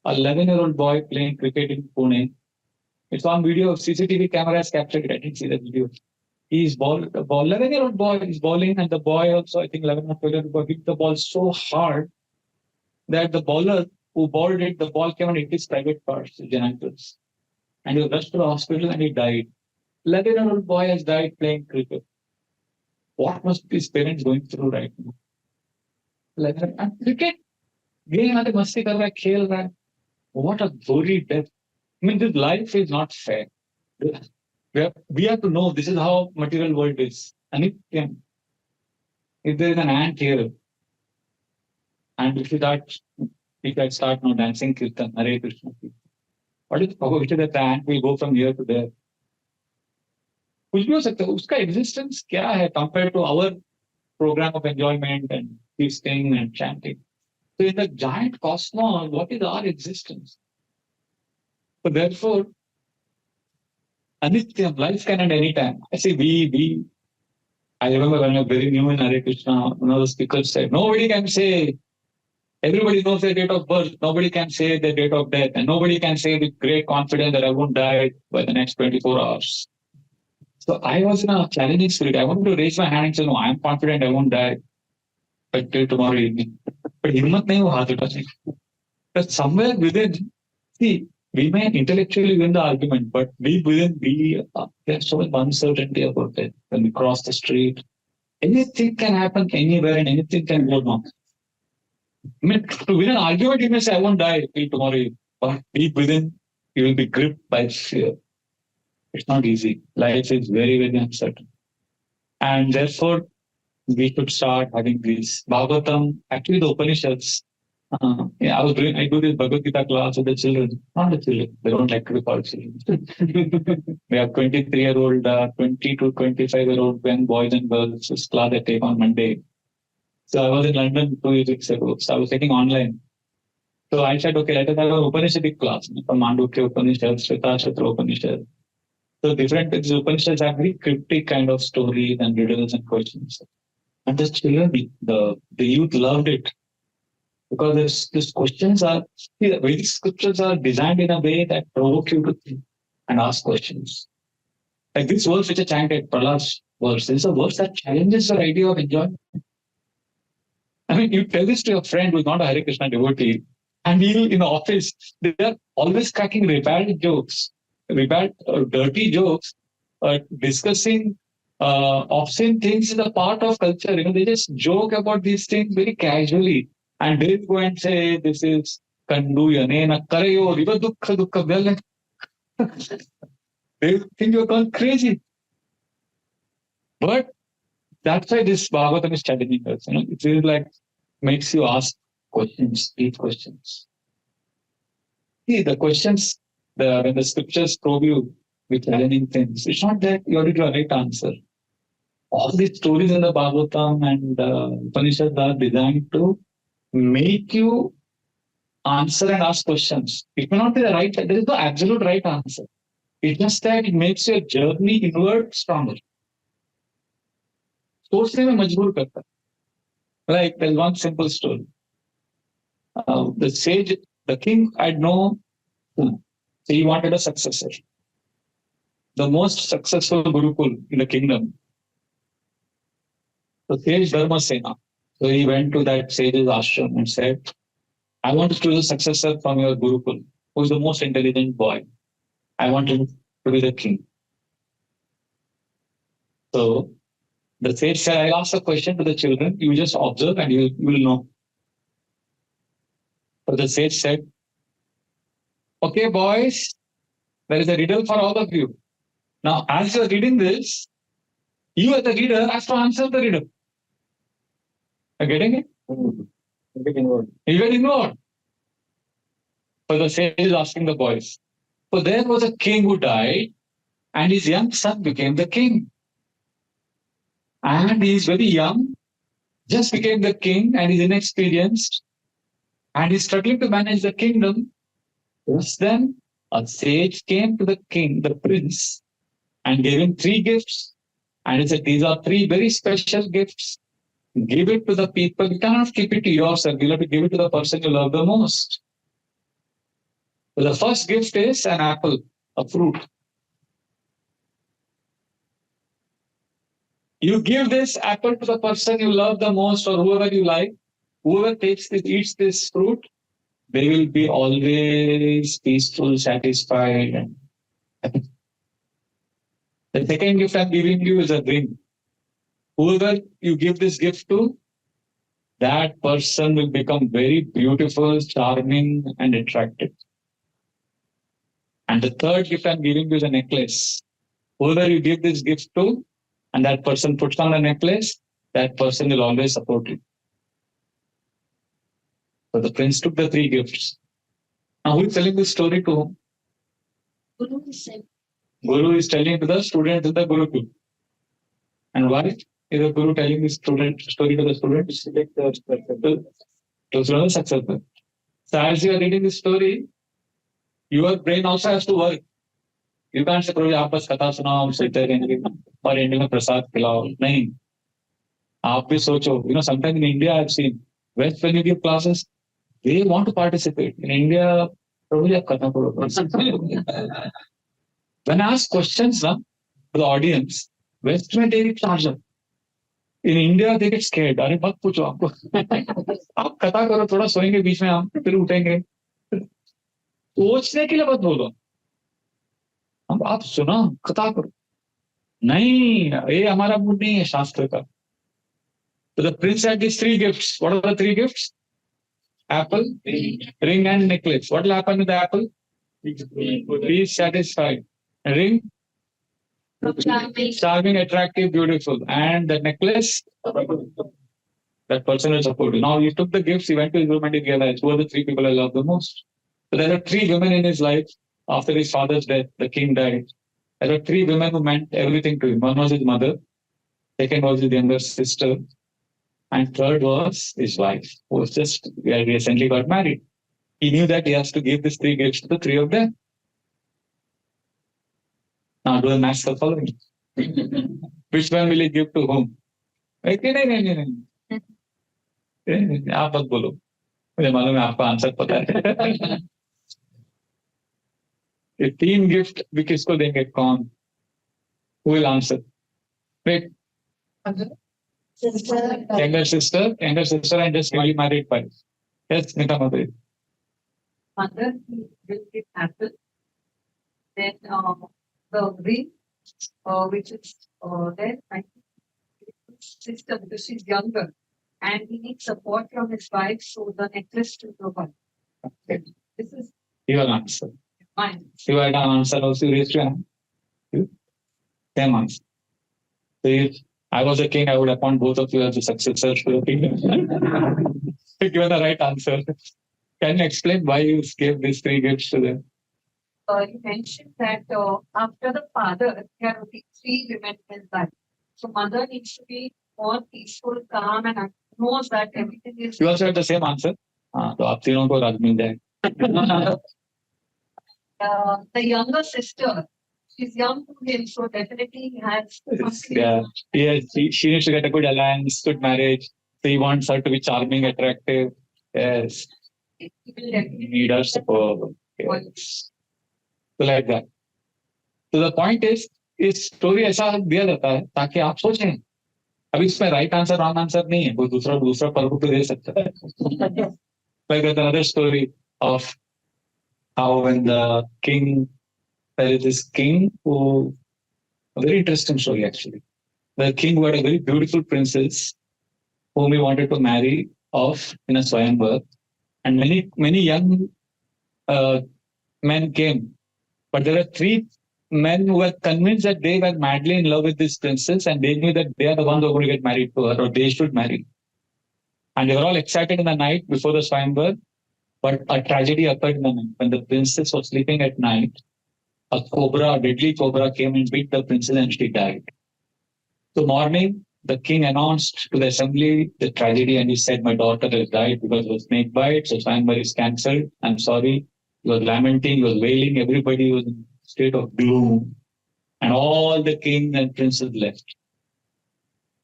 11-year-old boy playing cricket in Pune. It's on video. CCTV cameras captured it. I didn't see the video. He's 11-year-old boy is bowling, and the boy also, I think 11 or 12-year-old boy, hit the ball so hard that the bowler who bowled it, the ball came and hit his private parts, his genitals. And he was rushed to the hospital and he died. 11-year-old boy has died playing cricket. What must his parents going through right now? 11, and cricket, game aake masti kar raha hai, khel raha hai. What a gory death. I mean, this life is not fair. We have to know this is how material world is. And if there is an ant here, and if I start now dancing kirtan, Hare Krishna, what is the probability that the ant will go from here to there? कुछ भी हो सकता है. उसका existence क्या है compared to our program of enjoyment and feasting and chanting? So in the giant cosmos, what is our existence? So therefore, Anityam, life can end any time. I say we I remember when I was very new in Hare Krishna, one of the speakers said, nobody can say, everybody knows their date of birth, nobody can say their date of death, and nobody can say with great confidence that I won't die by the next 24 hours. So I was in a challenging spirit. I wanted to raise my hand and say, no, I am confident I won't die till tomorrow evening. But himmat nahi hua hath utha. But somewhere within, see, we may intellectually win the argument, but there's so much uncertainty about it. When we cross the street, anything can happen anywhere and anything can go wrong. I mean, to win an argument, you may say, I won't die till tomorrow, but deep within, you will be gripped by fear. It's not easy. Life is very, very uncertain. And therefore, we should start having these Bhagavatam, actually the Upanishads. I do this Bhagavad Gita class with the children, not the children, they don't like to be called children. We have 23-year-old, 20 to 25-year-old young boys and girls, this class I take on Monday. So I was in London 2 weeks ago, so I was taking online. So I said, okay, let us have an Upanishadic class, from Mandukya Upanishad, Shvetashatra Upanishad. So different Upanishads have very cryptic kind of stories and riddles and questions. And the children, the youth loved it. Because these questions the Vedic scriptures are designed in a way that provoke you to think and ask questions. Like this verse which I chanted, Prahlad's verse, this is a verse that challenges your idea of enjoyment. I mean, you tell this to your friend who is not a Hare Krishna devotee, and he'll in the office, they are always cracking dirty jokes, discussing obscene things is a part of culture. They just joke about these things very casually. And they go and say, this is Kandu Yanena Karayo, Riva Dukha Dukha. They're like, they think you're gone crazy. But that's why this Bhagavatam is challenging us. It feels like makes you ask questions, deep questions. See, the questions, when the scriptures probe you with challenging things, it's not that you have to do a right answer. All these stories in the Bhagavatam and Upanishads are designed to make you answer and ask questions. It may not be the right, there is no absolute right answer. It's just that it makes your journey inward stronger. सोचने में मजबूर करता. Like there's one simple story. The sage, the king had no, so he wanted a successor. The most successful Gurukul in the kingdom, the sage Dharmasena. So he went to that sage's ashram and said, I want to choose a successor from your Gurukul, who is the most intelligent boy. I want him to be the king. So the sage said, I'll ask a question to the children. You just observe and you will know. So the sage said, okay, boys, there is a riddle for all of you. Now, as you're reading this, you as the reader have to answer the riddle. Are you getting it? You get involved. So the sage is asking the boys. So there was a king who died, and his young son became the king. And he is very young, just became the king, and is inexperienced, and he's struggling to manage the kingdom. Just then, a sage came to the king, the prince, and gave him 3 gifts. And he said, these are 3 very special gifts. Give it to the people. You cannot keep it to yourself. You have to give it to the person you love the most. So the first gift is an apple, a fruit. You give this apple to the person you love the most or whoever you like. Whoever eats this fruit, they will be always peaceful, satisfied, and happy. The second gift I'm giving you is a ring. Whoever you give this gift to, that person will become very beautiful, charming, and attractive. And the third gift I'm giving you is a necklace. Whoever you give this gift to, and that person puts on the necklace, that person will always support you. So the prince took the 3 gifts. Now who is telling this story to whom? Guru is telling to the students in the Gurukul. And why is the Guru telling this story to the students? To learn successful. So as you are reading this story, your brain also has to work. You can't say, Prabhu, आप बस कथा सुनाओ, sit there and or ending में प्रसाद खिलाओ. नहीं. आप भी सोचो, sometimes in India I've seen, West when you give classes, they want to participate. In India, probably आप खत्म करो. When I ask questions to the audience, West में they get charged up. In India they get scared. अरे मत पूछो आपको. आप कथा करो, थोड़ा सोएंगे बीच में, हम फिर उठेंगे. सोचने के लिए मत बोलो. अब आप सुना, कथा करो. नहीं, ये हमारा मूड नहीं है शास्त्र का. So the prince had these 3 gifts. What are the 3 gifts? Apple, ring, and necklace. What will happen with the apple? Be satisfied. Ring, charming, attractive, beautiful. And the necklace, that person will support you. Now he took the gifts, he went to his room and he realized who are the 3 people I love the most. So there are 3 women in his life. After his father's death, the king died. There are 3 women who meant everything to him. One was his mother, second was his younger sister, and third was his wife, who was just recently got married. He knew that he has to give these 3 gifts to the 3 of them. Now do the math the following. Which one will he give to whom? नहीं. आप मत बोलो, मुझे मालूम है आपको answer पता है. ये 3 गिफ्ट भी किसको देंगे, कौन? Who will answer? Wait. Younger sister, and just newly married wife. Yes, Nita Madhuri. Mother will give apple. Then the ring, which is then I think sister because she's younger, and he needs support from his wife, so the necklace to provide. Okay. This is Your answer. mine. You had an answer also, raised your hand. Same answer. So if I was a king, I would appoint both of you as the successors to the kingdom. Given the right answer. Can you explain why you gave these 3 gifts to them? You mentioned that after the father, there are only 3 women in his life. So mother needs to be more peaceful, calm, and knows that everything is. You also had the same answer. तो आप तीनों को राज मिल जाए. The younger sister, she's young to him, so definitely he has. Yeah, she needs to get a good alliance, good marriage. So he wants her to be charming, attractive. Yes. He will definitely Need her support. Yes. So like that. So the point is, इस story ऐसा दिया जाता है ताकि आप सोचें. अभी इसमें राइट आंसर रॉन्ग आंसर नहीं है, कोई दूसरा प्रभु को दे सकता है. Like there's another story of how when the king, there is this king who, a very interesting story actually. The king who had a very beautiful princess whom he wanted to marry off in a Swayamvar, and many young men came, but there are 3 men who were convinced that they were madly in love with this princess, and they knew that they are the ones who are going to get married to her, or they should marry. And they were all excited in the night before the Swayamvar, but a tragedy occurred in the night. When the princess was sleeping at night, a deadly cobra came and bit the princess and she died. So morning, the king announced to the assembly the tragedy and he said, my daughter has died because of a snake bite, so Swayamvar is cancelled. I'm sorry. He was lamenting, he was wailing, everybody was in a state of gloom. And all the king and princes left.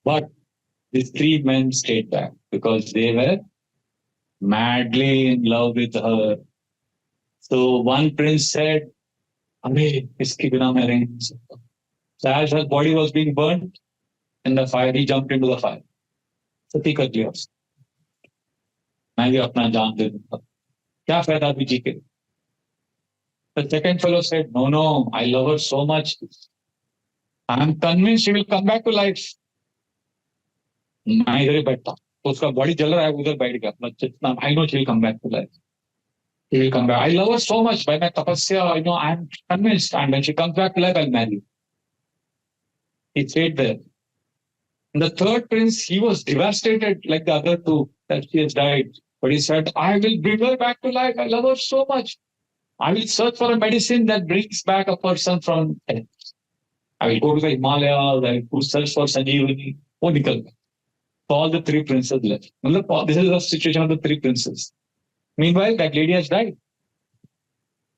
But these 3 men stayed back because they were madly in love with her. So one prince said, Amre, iski bina main reh nahi sakta. So as her body was being burnt in the fire, he jumped into the fire. सती कर दिया उसने. मैं भी अपना जान दे दूंगा. क्या फायदा अभी जी के? The second fellow said, no, I love her so much. I am convinced she will come back to life. मैं इधर ही बैठता. उसका बॉडी जल रहा है, उधर बैठ गया. I know she will come back to life. She will come back. I love her so much. By my tapasya, I am convinced. And when she comes back to life, I'll marry her. He stayed there. And the third prince, he was devastated like the other 2 that she has died. But he said, I will bring her back to life. I love her so much. I will search for a medicine that brings back a person from death. I will go to the Himalayas. I will search for Sanjeevani. Oh, nikal. All the 3 princes left. This is the situation of the 3 princes. Meanwhile, that lady has died.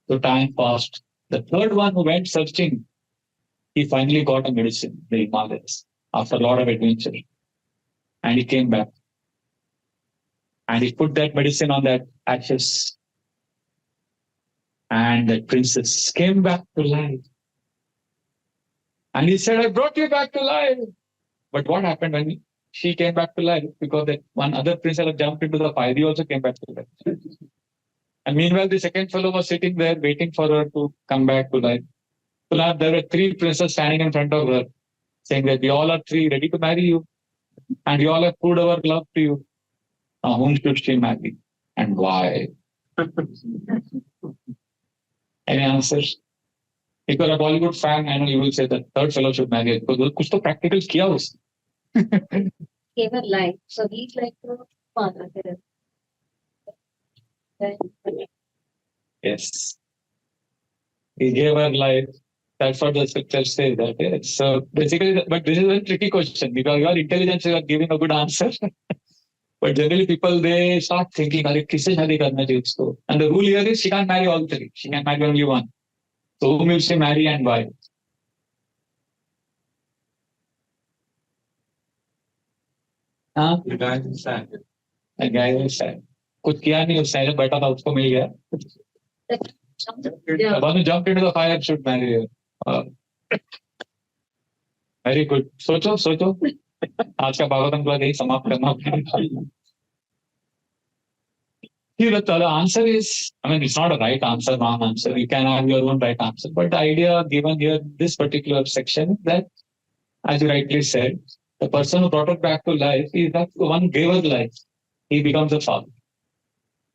So time passed. The third one who went searching, he finally got a medicine, the Himalayas, after a lot of adventure. And he came back. And he put that medicine on that ashes. And the princess came back to life. And he said, I brought you back to life. But what happened when she came back to life? Because that one other princess had jumped into the fire, he also came back to life. And meanwhile, the second fellow was sitting there waiting for her to come back to life. So now there were three princes standing in front of her, saying that we all are three ready to marry you. And we all have proved our love to you. Now, whom should she marry? And why? Any answers? If you're a Bollywood fan, I know you will say that third fellow should marry her. Because कुछ तो practical किया उसने. Gave her life. So he's like the father. Yes. He gave her life. That's what the scriptures say. That is. So basically, but this is a tricky question because your intelligence is giving a good answer. But generally, people they start thinking, "अरे किससे शादी करना चाहिए उसको?" And the rule here is she can't marry all three. She can marry only one. So whom will she marry and why? हाँ? The guy is sad. The guy is sad. कुछ किया नहीं उसने जब बैठा था उसको मिल गया. The one who jumped into the fire should marry her. Very good. सोचो. आज का भागवतम क्लास यही समाप्त करना. Here the answer is, I mean, it's not a right answer, wrong answer. You can have your own right answer. But the idea given here in this particular section is that, as you rightly said, the person who brought her back to life is that the one who gave her life. He becomes a father.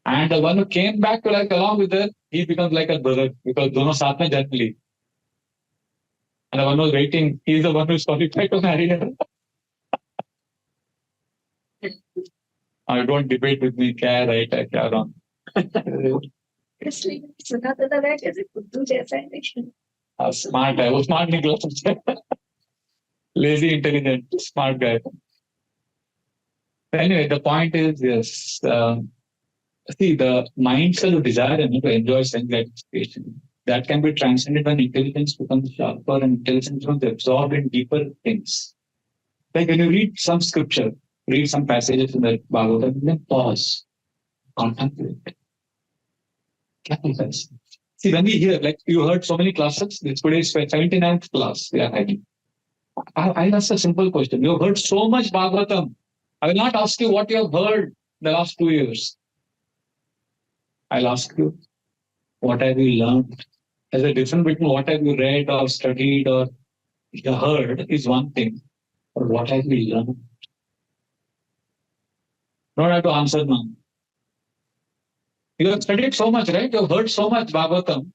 And the one who came back to life along with her, he becomes like a brother because दोनों साथ में जन्म ली. And the one who's waiting, he's the one who's qualified to marry her. Don't debate with me, क्या है right है क्या wrong. इसलिए सुना तो लगा जैसे खुद्दू जैसा है लेकिन Smart है, वो smart निकला सबसे. Lazy, intelligent, smart guy. Anyway, the point is, yes, see, the mind's a desire to enjoy sense gratification. That can be transcended when intelligence becomes sharper and intelligence becomes absorbed in deeper things. Like when you read some scripture, read some passages in the Bhagavatam, then pause, contemplate. See, when we hear, like you heard so many classes, this today's 79th class we are having. I'll ask a simple question. You have heard so much Bhagavatam. I will not ask you what you have heard the last 2 years. I'll ask you, what have you learned? There's a difference between what have you read or studied or you heard is one thing, but what have you learned? Don't have to answer now. You have studied so much, right? You have heard so much Bhagavatam.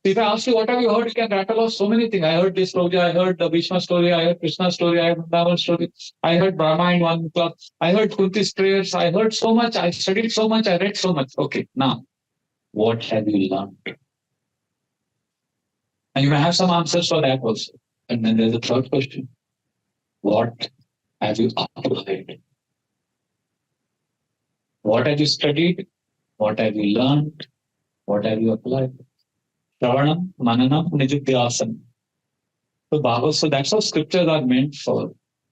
If I ask you, what have you heard? You can rattle off so many things. I heard this story, I heard the Bhishma story, I heard Krishna story, I heard Vrindavan story, I heard Brahma in one class, I heard Kunti's prayers, I heard so much, I studied so much, I read so much. Okay, now, what have you learned? And you may have some answers for that also. And then there's a third question. What have you applied? What have you studied? What have you learned? What have you applied? Shravanam, Mananam, Nijidhyasam. So that's how scriptures are meant for.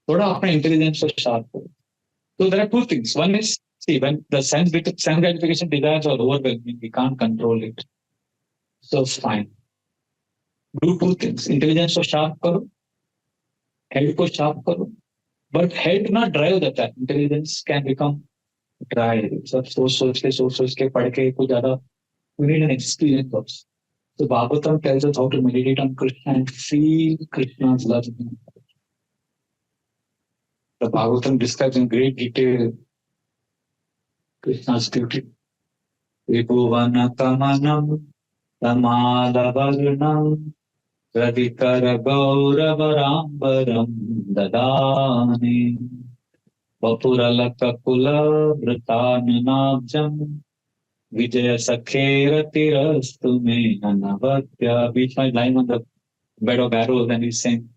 Thoda apne intelligence is sharp. So there are two things. One is, see, when the sense gratification desires are overwhelming, we can't control it. So fine. Do two things. Intelligence ko sharp karo. Head ko sharp karo. But head not drive that. Intelligence can become dry. So सोच के पढ़ के कुछ ज़्यादा. We need an experience also. So Bhagavatam tells us how to meditate on Krishna and feel Krishna's love. The Bhagavatam describes in great detail Krishna's beauty. Vibhuvana kamanam tamalavarnam radhikara gauravarambaram dadani vapuralaka kula vritananabjam Vijaya Sakherati me Anavatya. Beach my lying on the bed of arrows and he's saying,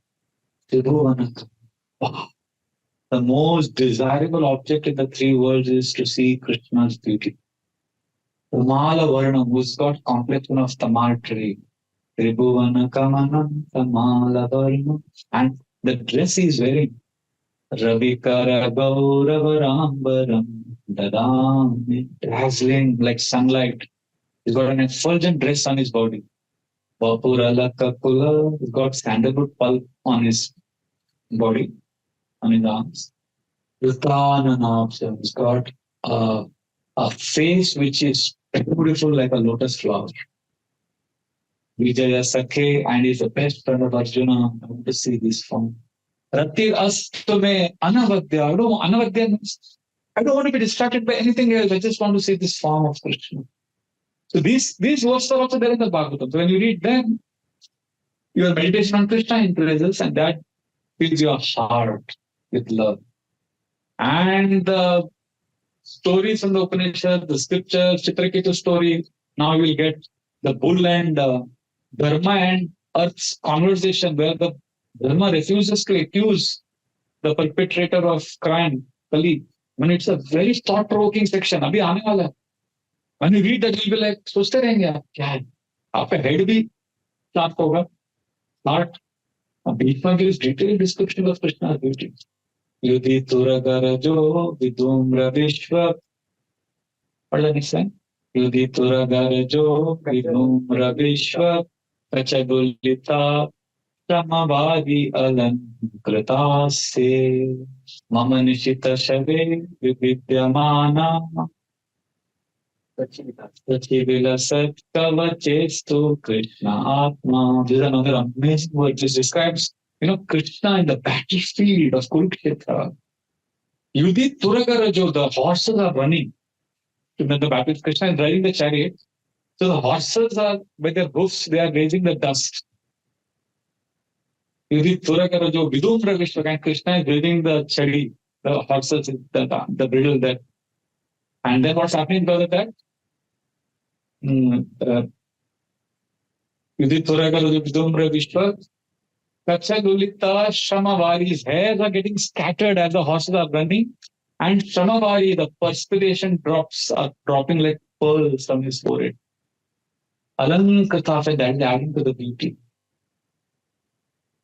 wow. The most desirable object in the three worlds is to see Krishna's beauty. Tamala Varnam, who's got complexion of Tamal tree. Tribhuvana Kamanam Tamala Varnam. And the dress he's wearing, Ravikara Gauravarambaram Dadami, dazzling like sunlight. He's got an effulgent dress on his body. Vapurala Kapula, he's got sandalwood pulp on his body, on his arms. He's got a face which is beautiful like a lotus flower. Vijaya Sakhe, and he's the best friend of Arjuna. I want to see this form. Ratir Astume Anavadya. Anavadya means I don't want to be distracted by anything else. I just want to see this form of Krishna. So these words are also there in the Bhagavatam. So when you read them, your meditation on Krishna increases, and that fills your heart with love. And the stories from the Upanishad, the scriptures, Chitraketu story, now you will get the bull and Dharma and Earth's conversation, where the Dharma refuses to accuse the perpetrator of crime, Kali. When it's a very thought-provoking section, abhi aane wala hai. When you read that, you'll be like, सोचते रहेंगे आप क्या है? आपका head भी शांत होगा. Heart. Bhishma gives detailed description of Krishna's beauty. Yudhi Turagarajo Vidumra Vishwa. What does that say? Yudhi Turagarajo Vidumra Vishwa Kachagulita Samavadi Alankrita Se Mama Nishita Shave Vividyamana Sachivila Sat Kavachestu Krishna Atma. This is another amazing word. This describes, Krishna in the battlefield of Kurukshetra. Yudhi Turagarajo, the horses are running. When the battle, Krishna is riding the chariot. So the horses are, by their hoofs, they are raising the dust. Yudhi Turagarajo Vidumra Vishwa, and Krishna is raising the chari, the horses, the bridle there. And then what's happening because of that? Yudhi Turagarajo Vidumra Vishwa. Kachagulita Shramavari's hairs are getting scattered as the horses are running, and Shramavali, the perspiration drops are dropping like pearls from his forehead. Alankrita, that is adding to the beauty.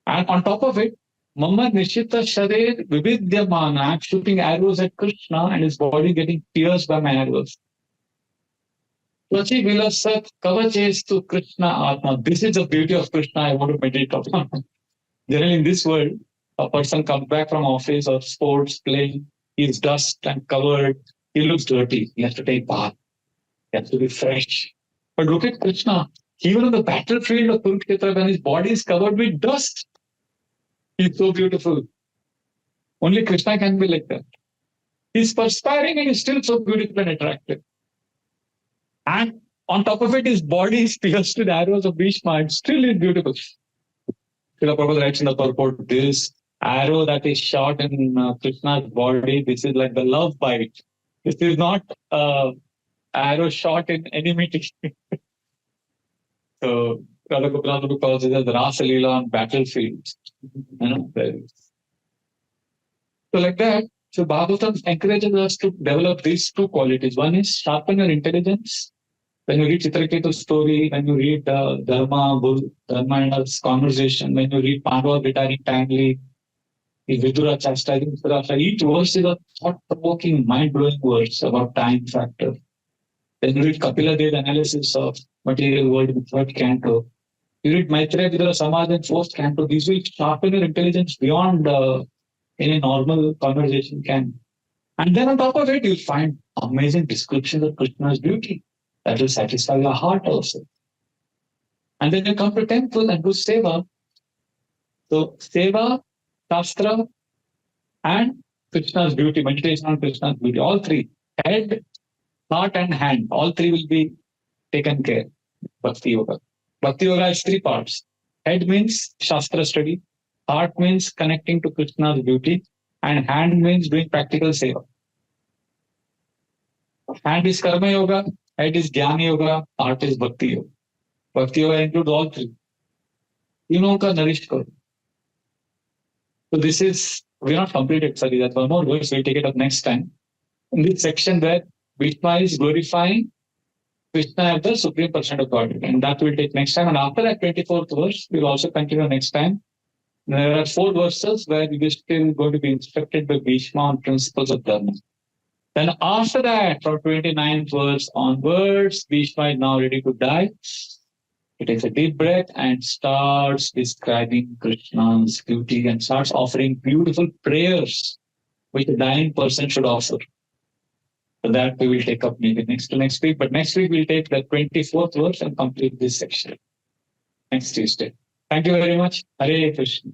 And on top of it, Mama Nishita Sharir Vividyamana, shooting arrows at Krishna and his body getting pierced by my arrows. Tvachi Vilasat Kavachestu Krishna Atma. This is the beauty of Krishna I want to meditate upon. Generally, in this world, a person comes back from office or sports, playing, he's dust and covered, he looks dirty, he has to take bath, he has to be fresh. But look at Krishna, even on the battlefield of Kurukshetra, when his body is covered with dust, he's so beautiful. Only Krishna can be like that. He's perspiring and he's still so beautiful and attractive. And on top of it, his body is pierced with arrows of Bhishma and still is beautiful. Srila Prabhupada writes in the purport, this arrow that is shot in Krishna's body, this is like the love bite. This is not arrow shot in enmity. So, Radha Gopinath calls it as Rasa Leela on battlefields. So like that, so Bhagavatam encourages us to develop these two qualities. One is sharpen your intelligence. When you read Chitraketu's story, when you read Dharma and Earth's conversation, when you read Pandava retiring timely, Vidura chastising Dhritarashtra, each verse is a thought-provoking, mind-blowing verse about time factor. Then you read Kapila Dev's analysis of material world in the third canto. You read Maitreya Vidura Samaj in fourth canto. These will sharpen your intelligence beyond any normal conversation can. And then on top of it, you'll find amazing descriptions of Krishna's beauty. That will satisfy your heart also. And then you come to temple and do seva. So seva, shastra, and Krishna's beauty, meditation on Krishna's beauty, all three, head, heart and hand, all three will be taken care. Bhakti Yoga. Bhakti Yoga has three parts. Head means shastra study, heart means connecting to Krishna's beauty, and hand means doing practical seva. Hand is Karma Yoga, head is Jnana Yoga, heart is Bhakti Yoga. Bhakti Yoga includes all three. तीनों का nourished करो. So this is, we're not completed, sorry, that's one more verse, we'll take it up next time. In this section where Bhishma is glorifying Krishna as the Supreme Person of Godhead, and that will take next time. And after that 24th verse, we'll also continue next time There are 4 verses where we are still going to be instructed by Bhishma on principles of dharma. Then after that, from 29th verse onwards, Bhishma is now ready to die. He takes a deep breath and starts describing Krishna's beauty and starts offering beautiful prayers which a dying person should offer. So that we will take up maybe next week. But next week we'll take the 24th verse and complete this section. Next Tuesday. Thank you very much. Hare Krishna.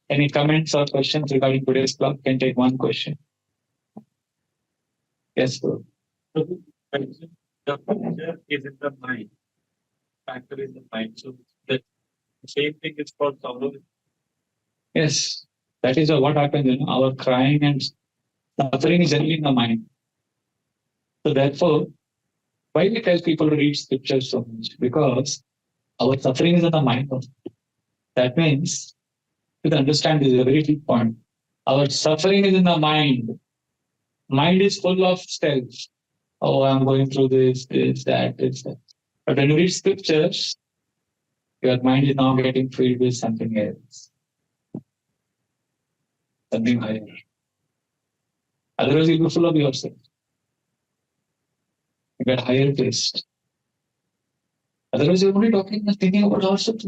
Any comments or questions regarding today's class? Can take one question. Yes, sir. The factor is in the mind. Factor is the mind. So the same thing is for sorrow. Yes, that is what happens. Our crying and suffering is only in the mind. So therefore, why we tell people to read scriptures so much? Because our suffering is in the mind. That means, to understand this is a very deep point. Our suffering is in the mind. Mind is full of self. Oh, I'm going through this, that. But when you read scriptures, your mind is now getting filled with something else. Something higher. Otherwise, you'll be full of yourself. You get higher taste. Otherwise, you're only talking and thinking about ourselves.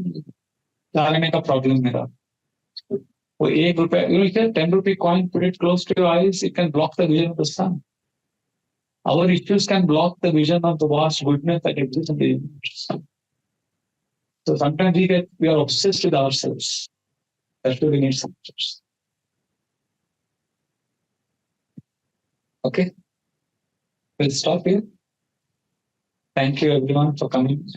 Make a problem. You get 10 rupee coin, put it close to your eyes, it can block the vision of the sun. Our issues can block the vision of the vast goodness that exists in the universe. So sometimes we are obsessed with ourselves. That's why we need scriptures. Okay? We'll stop here. Thank you everyone for coming.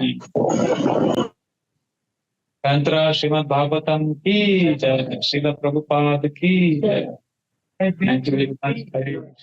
Tantra Srimad Bhagavatam ki jai, Srila Prabhupada ki jai. Thank you very much.